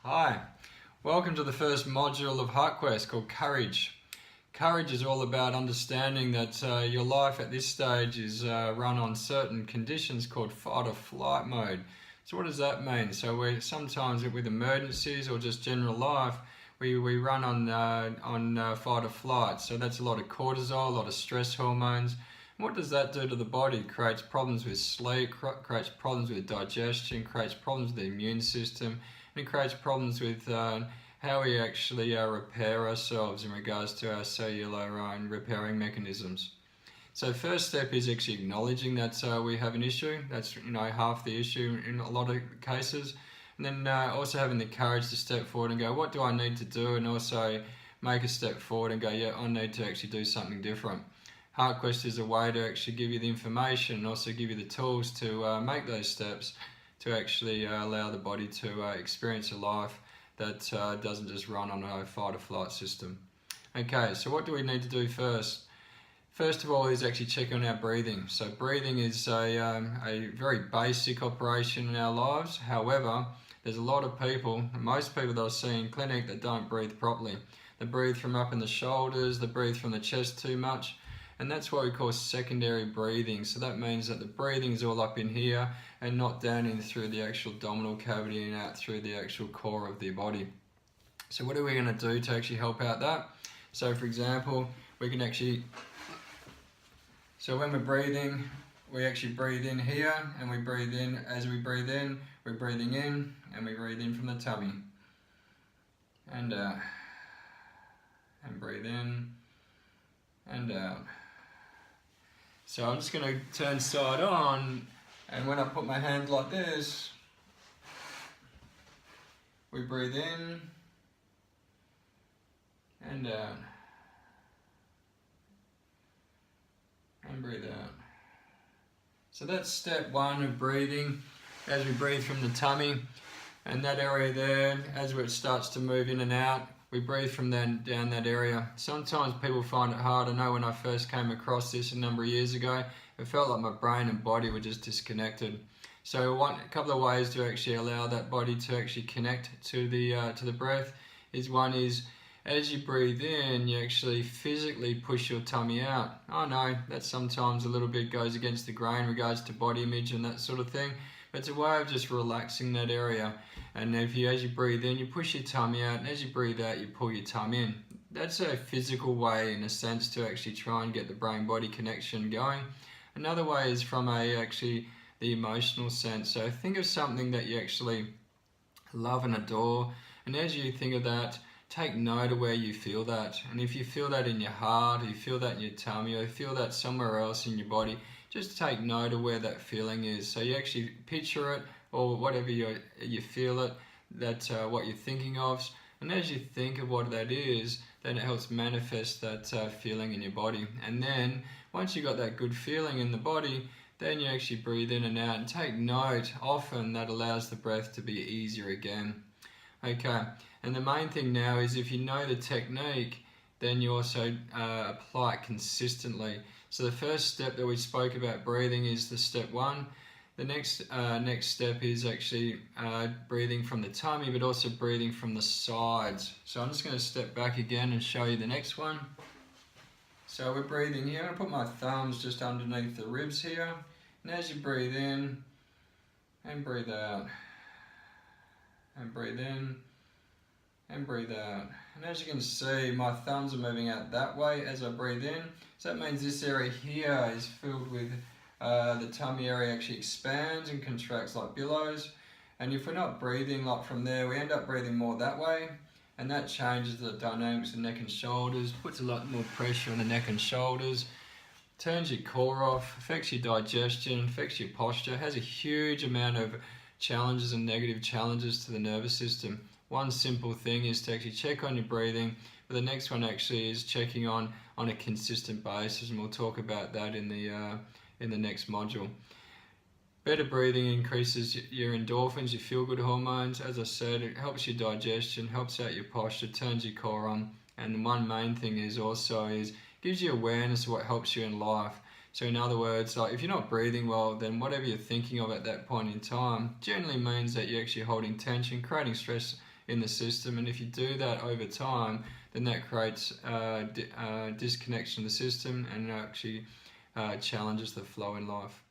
Hi, welcome to the first module of HeartQuest called Courage. Courage is all about understanding that your life at this stage is run on certain conditions called fight or flight mode. So what does that mean? So we sometimes with emergencies or just general life, we run on fight or flight. So that's a lot of cortisol, a lot of stress hormones. What does that do to the body? It creates problems with sleep, creates problems with digestion, creates problems with the immune system, and it creates problems with how we actually repair ourselves in regards to our cellular repairing mechanisms. So first step is actually acknowledging that we have an issue. That's half the issue in a lot of cases. And then also having the courage to step forward and go, what do I need to do? And also make a step forward and go, yeah, I need to actually do something different. HeartQuest is a way to actually give you the information and also give you the tools to make those steps to actually allow the body to experience a life that doesn't just run on a fight or flight system. Okay, so what do we need to do first? First of all is actually check on our breathing. So breathing is a very basic operation in our lives. However, there's a lot of people, most people that I see in clinic, that don't breathe properly. They breathe from up in the shoulders, they breathe from the chest too much. And that's what we call secondary breathing. So that means that the breathing is all up in here and not down in through the actual abdominal cavity and out through the actual core of the body. So what are we going to do to actually help out that? So for example, we can actually, so when we're breathing, we actually breathe in here and we breathe in. As we breathe in, we're breathing in and we breathe in from the tummy. And out. And breathe in and out. So I'm just going to turn side on, and when I put my hand like this, we breathe in and out and breathe out. So that's step one of breathing. As we breathe from the tummy and that area there, as it starts to move in and out, we breathe from then down that area. Sometimes people find it hard. I know when I first came across this a number of years ago, it felt like my brain and body were just disconnected. So a couple of ways to actually allow that body to actually connect to the breath is, one is, as you breathe in, you actually physically push your tummy out. I know that sometimes a little bit goes against the grain in regards to body image and that sort of thing. It's a way of just relaxing that area. And as you breathe in, you push your tummy out, and as you breathe out, you pull your tummy in. That's a physical way, in a sense, to actually try and get the brain-body connection going. Another way is from the emotional sense. So think of something that you actually love and adore, and as you think of that, take note of where you feel that. And if you feel that in your heart, or you feel that in your tummy, or you feel that somewhere else in your body, just take note of where that feeling is. So you actually picture it, or whatever you feel it, that's what you're thinking of. And as you think of what that is, then it helps manifest that feeling in your body. And then once you got that good feeling in the body, then you actually breathe in and out, and take note. Often that allows the breath to be easier again. Okay, and the main thing now is, if you know the technique, then you also apply it consistently. So the first step that we spoke about breathing is the step one. The next step is actually breathing from the tummy, but also breathing from the sides. So I'm just going to step back again and show you the next one. So we're breathing here. I'm going to put my thumbs just underneath the ribs here. And as you breathe in and breathe out, and breathe in and breathe out. And as you can see, my thumbs are moving out that way as I breathe in. So that means this area here is filled with the tummy area actually expands and contracts like billows. And if we're not breathing like from there, we end up breathing more that way. And that changes the dynamics of the neck and shoulders, puts a lot more pressure on the neck and shoulders, turns your core off, affects your digestion, affects your posture, has a huge amount of challenges and negative challenges to the nervous system. One simple thing is to actually check on your breathing, but the next one actually is checking on a consistent basis, and we'll talk about that in the next module. Better breathing increases your endorphins, your feel-good hormones. As I said, it helps your digestion, helps out your posture, turns your core on, and the one main thing is gives you awareness of what helps you in life. So in other words, like if you're not breathing well, then whatever you're thinking of at that point in time generally means that you're actually holding tension, creating stress in the system, and if you do that over time, then that creates disconnection of the system and actually challenges the flow in life.